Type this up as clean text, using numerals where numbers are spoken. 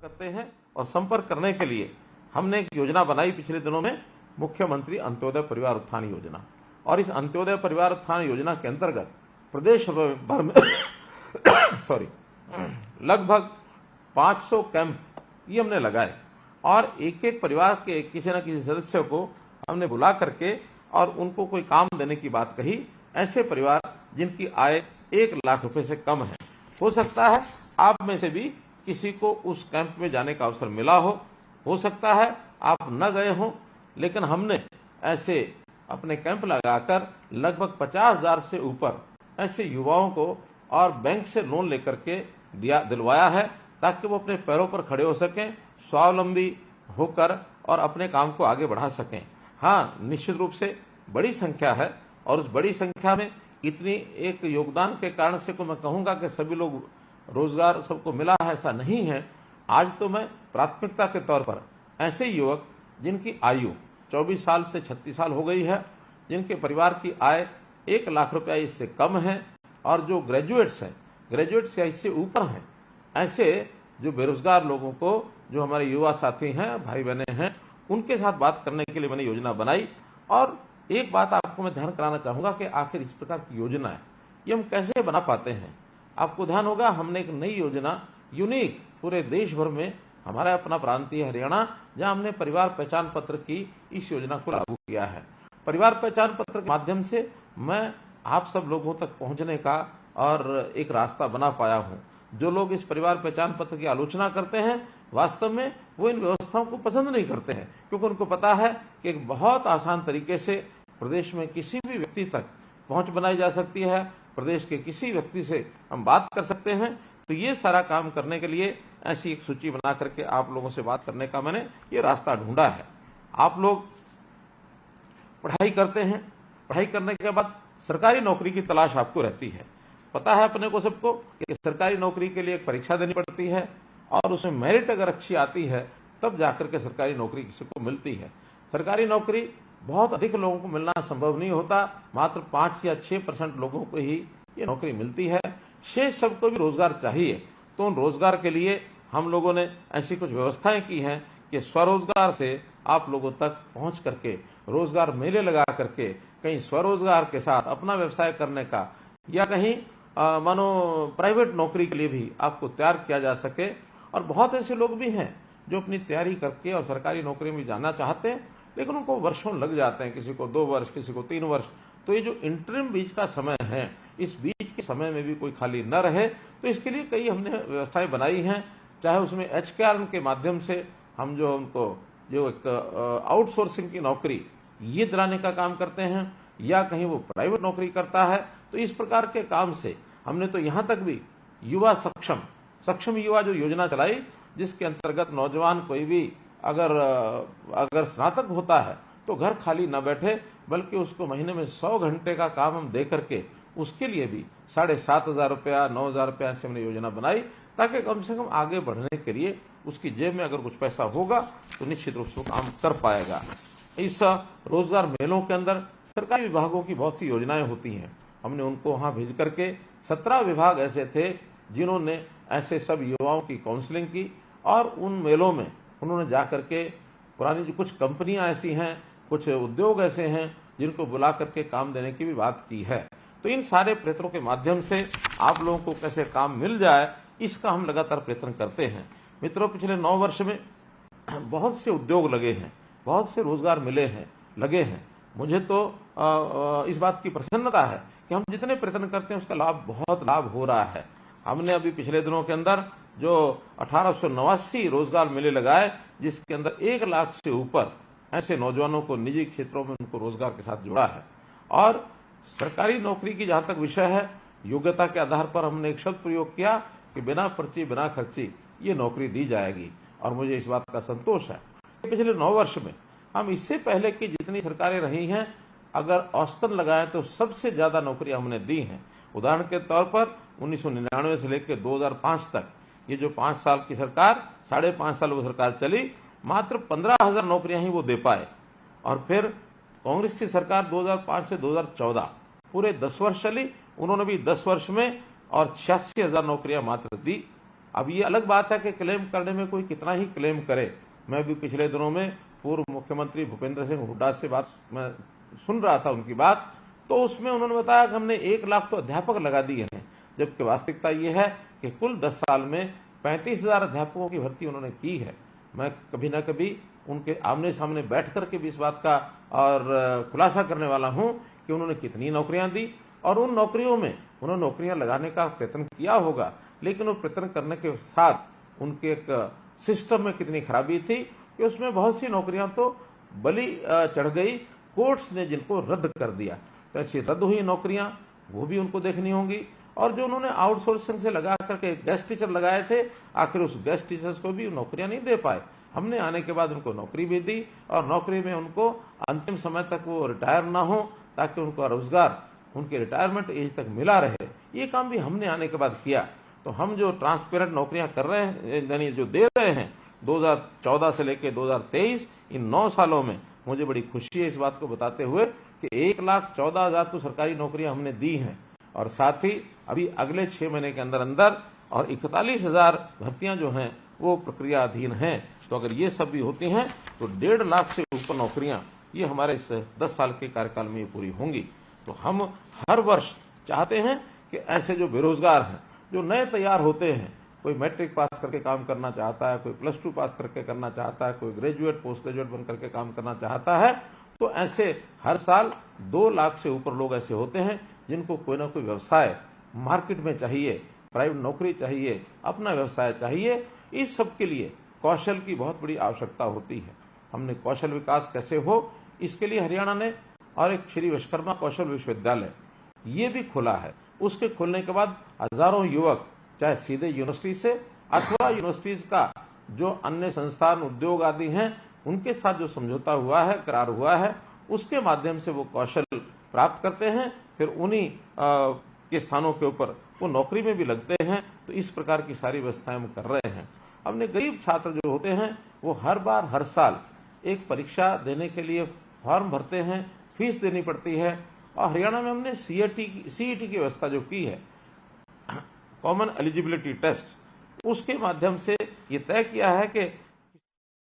करते हैं और संपर्क करने के लिए हमने एक योजना बनाई पिछले दिनों में, मुख्यमंत्री अंत्योदय परिवार उत्थान योजना। और इस अंत्योदय परिवार उत्थान योजना के अंतर्गत प्रदेश भर में लगभग 500 कैंप ये हमने लगाए और एक एक परिवार के किसी न किसी सदस्य को हमने बुला करके और उनको कोई काम देने की बात कही। ऐसे परिवार जिनकी आय 1 लाख रुपए से कम है, हो सकता है आप में से भी किसी को उस कैंप में जाने का अवसर मिला हो सकता है आप न गए हो, लेकिन हमने ऐसे अपने कैंप लगाकर लगभग 50,000 से ऊपर ऐसे युवाओं को और बैंक से लोन लेकर के दिलवाया है, ताकि वो अपने पैरों पर खड़े हो सकें, स्वावलंबी होकर और अपने काम को आगे बढ़ा सकें। हाँ, निश्चित रूप से बड़ी संख्या है और उस बड़ी संख्या में इतनी एक योगदान के कारण से को मैं कहूंगा कि सभी लोग रोजगार सबको मिला है, ऐसा नहीं है। आज तो मैं प्राथमिकता के तौर पर ऐसे युवक जिनकी आयु 24 साल से 36 साल हो गई है, जिनके परिवार की आय 1 लाख रुपया इससे कम है और जो ग्रेजुएट्स हैं, ग्रेजुएट से इससे ऊपर हैं, ऐसे जो बेरोजगार लोगों को, जो हमारे युवा साथी हैं, भाई बहने हैं, उनके साथ बात करने के लिए मैंने योजना बनाई। और एक बात आपको मैं ध्यान कराना चाहूंगा कि आखिर इस प्रकार की योजना है ये हम कैसे बना पाते हैं। आपको ध्यान होगा, हमने एक नई योजना यूनिक पूरे देश भर में, हमारा अपना प्रांतीय हरियाणा, जहां हमने परिवार पहचान पत्र की इस योजना को लागू किया है। परिवार पहचान पत्र के माध्यम से मैं आप सब लोगों तक पहुंचने का और एक रास्ता बना पाया हूं। जो लोग इस परिवार पहचान पत्र की आलोचना करते हैं, वास्तव में वो इन व्यवस्थाओं को पसंद नहीं करते हैं, क्योंकि उनको पता है कि एक बहुत आसान तरीके से प्रदेश में किसी भी व्यक्ति तक पहुंच बनाई जा सकती है, प्रदेश के किसी व्यक्ति से हम बात कर सकते हैं। तो ये सारा काम करने के लिए ऐसी एक सूची बना करके आप लोगों से बात करने का मैंने ये रास्ता ढूंढा है। आप लोग पढ़ाई करते हैं, पढ़ाई करने के बाद सरकारी नौकरी की तलाश आपको रहती है। पता है अपने को सबको कि सरकारी नौकरी के लिए एक परीक्षा देनी पड़ती है और उसमें मेरिट अगर अच्छी आती है तब जाकर के सरकारी नौकरी किसी को मिलती है। सरकारी नौकरी बहुत अधिक लोगों को मिलना संभव नहीं होता, मात्र 5 या 6% लोगों को ही ये नौकरी मिलती है। शेष सबको भी रोजगार चाहिए। तो उन रोजगार के लिए हम लोगों ने ऐसी कुछ व्यवस्थाएं की हैं कि स्वरोजगार से आप लोगों तक पहुंच करके, रोजगार मेले लगा करके, कहीं स्वरोजगार के साथ अपना व्यवसाय करने का या कहीं मानो प्राइवेट नौकरी के लिए भी आपको तैयार किया जा सके। और बहुत ऐसे लोग भी हैं जो अपनी तैयारी करके और सरकारी नौकरी में जाना चाहते हैं, लेकिन उनको वर्षों लग जाते हैं, किसी को 2 वर्ष, किसी को 3 वर्ष। तो ये जो इंटरिम बीच का समय है, इस बीच के समय में भी कोई खाली न रहे, तो इसके लिए कई हमने व्यवस्थाएं बनाई हैं। चाहे उसमें HKRN के माध्यम से हम जो उनको जो एक आउटसोर्सिंग की नौकरी ये दिलाने का काम करते हैं, या कहीं वो प्राइवेट नौकरी करता है, तो इस प्रकार के काम से हमने तो यहां तक भी युवा सक्षम युवा जो योजना चलाई, जिसके अंतर्गत नौजवान कोई भी अगर स्नातक होता है तो घर खाली न बैठे, बल्कि उसको महीने में 100 घंटे का काम हम दे करके उसके लिए भी 7,500 रुपया, 9,000 रुपया से हमने योजना बनाई, ताकि कम से कम आगे बढ़ने के लिए उसकी जेब में अगर कुछ पैसा होगा तो निश्चित रूप से काम कर पाएगा। इस रोजगार मेलों के अंदर सरकारी विभागों की बहुत सी योजनाएं होती हैं, हमने उनको वहां भेज करके 17 विभाग ऐसे थे जिन्होंने ऐसे सब युवाओं की काउंसलिंग की और उन मेलों में उन्होंने जाकर के पुरानी जो कुछ कंपनियां ऐसी हैं, कुछ उद्योग ऐसे हैं जिनको बुला करके काम देने की भी बात की है। तो इन सारे प्रयत्नों के माध्यम से आप लोगों को कैसे काम मिल जाए, इसका हम लगातार प्रयत्न करते हैं। मित्रों, पिछले 9 वर्ष में बहुत से उद्योग लगे हैं, बहुत से रोजगार लगे हैं। मुझे तो इस बात की प्रसन्नता है कि हम जितने प्रयत्न करते हैं उसका बहुत लाभ हो रहा है। हमने अभी पिछले दिनों के अंदर जो 1889 रोजगार मेले लगाए, जिसके अंदर 1 लाख से ऊपर ऐसे नौजवानों को निजी क्षेत्रों में उनको रोजगार के साथ जोड़ा है। और सरकारी नौकरी की जहां तक विषय है, योग्यता के आधार पर हमने एक शब्द प्रयोग किया कि बिना पर्ची बिना खर्ची ये नौकरी दी जाएगी, और मुझे इस बात का संतोष है। पिछले 9 वर्ष में हम इससे पहले की जितनी सरकारें रही हैं, अगर औसतन लगाएं तो सबसे ज्यादा नौकरियां हमने दी हैं। उदाहरण के तौर पर 1999 से लेकर 2005 तक ये जो 5 साल की सरकार, 5.5 साल वो सरकार चली, मात्र 15,000 नौकरियां ही वो दे पाए। और फिर कांग्रेस की सरकार 2005 से 2014 पूरे 10 वर्ष चली, उन्होंने भी 10 वर्ष में और 86,000 नौकरियां मात्र दी। अब ये अलग बात है कि क्लेम करने में कोई कितना ही क्लेम करे। मैं भी पिछले दिनों में पूर्व मुख्यमंत्री भूपेंद्र सिंह हुड्डा से बात मैं सुन रहा था उनकी बात, तो उसमें उन्होंने बताया कि हमने 1 लाख तो अध्यापक लगा दिए हैं, जबकि वास्तविकता ये है कि कुल 10 साल में 35,000 अध्यापकों की भर्ती उन्होंने की है। मैं कभी न कभी उनके आमने सामने बैठ करके भी इस बात का और खुलासा करने वाला हूं कि उन्होंने कितनी नौकरियां दी, और उन नौकरियों में उन्होंने नौकरियां लगाने का प्रयत्न किया होगा, लेकिन वो प्रयत्न करने के साथ उनके एक सिस्टम में कितनी खराबी थी कि उसमें बहुत सी नौकरियां तो बलि चढ़ गई, कोर्ट्स ने जिनको रद्द कर दिया। तो ऐसी रद्द हुई नौकरियां वो भी उनको देखनी होंगी। और जो उन्होंने आउटसोर्सिंग से लगा करके गेस्ट टीचर लगाए थे, आखिर उस गेस्ट टीचर्स को भी नौकरियां नहीं दे पाए। हमने आने के बाद उनको नौकरी भी दी, और नौकरी में उनको अंतिम समय तक वो रिटायर ना हो, ताकि उनको रोजगार उनके रिटायरमेंट एज तक मिला रहे। ये काम भी हमने आने के बाद किया। तो हम जो ट्रांसपेरेंट नौकरियां कर रहे हैं, यानी जो दे रहे हैं 2014 से लेकर 2023, इन 9 सालों में मुझे बड़ी खुशी है इस बात को बताते हुए कि 1,14,000 तो सरकारी नौकरियां हमने दी हैं, और साथ ही अभी अगले 6 महीने के अंदर अंदर और 41,000 भर्तियां जो हैं वो प्रक्रियाधीन हैं। तो अगर ये सब भी होती हैं तो 1.5 लाख से ऊपर नौकरियां ये हमारे इस 10 साल के कार्यकाल में ये पूरी होंगी। तो हम हर वर्ष चाहते हैं कि ऐसे जो बेरोजगार हैं, जो नए तैयार होते हैं, कोई मैट्रिक पास करके काम करना चाहता है, कोई +2 पास करके करना चाहता है, कोई ग्रेजुएट पोस्ट ग्रेजुएट बन करके काम करना चाहता है, तो ऐसे हर साल 2 लाख से ऊपर लोग ऐसे होते हैं जिनको कोई ना कोई व्यवसाय मार्केट में चाहिए, प्राइवेट नौकरी चाहिए, अपना व्यवसाय चाहिए। इस सब के लिए कौशल की बहुत बड़ी आवश्यकता होती है। हमने कौशल विकास कैसे हो, इसके लिए हरियाणा ने और एक श्री विश्वकर्मा कौशल विश्वविद्यालय ये भी खुला है। उसके खुलने के बाद हजारों युवक चाहे सीधे यूनिवर्सिटी से अथवा यूनिवर्सिटीज का जो अन्य संस्थान उद्योग आदि हैं उनके साथ जो समझौता हुआ है, करार हुआ है, उसके माध्यम से वो कौशल प्राप्त करते हैं, फिर उन्हीं के स्थानों के ऊपर वो नौकरी में भी लगते हैं। तो इस प्रकार की सारी व्यवस्थाएं हम कर रहे हैं। हमने गरीब छात्र जो होते हैं वो हर साल एक परीक्षा देने के लिए फॉर्म भरते हैं, फीस देनी पड़ती है। और हरियाणा में हमने सीईटी की व्यवस्था जो की है, कॉमन एलिजिबिलिटी टेस्ट, उसके माध्यम से ये तय किया है कि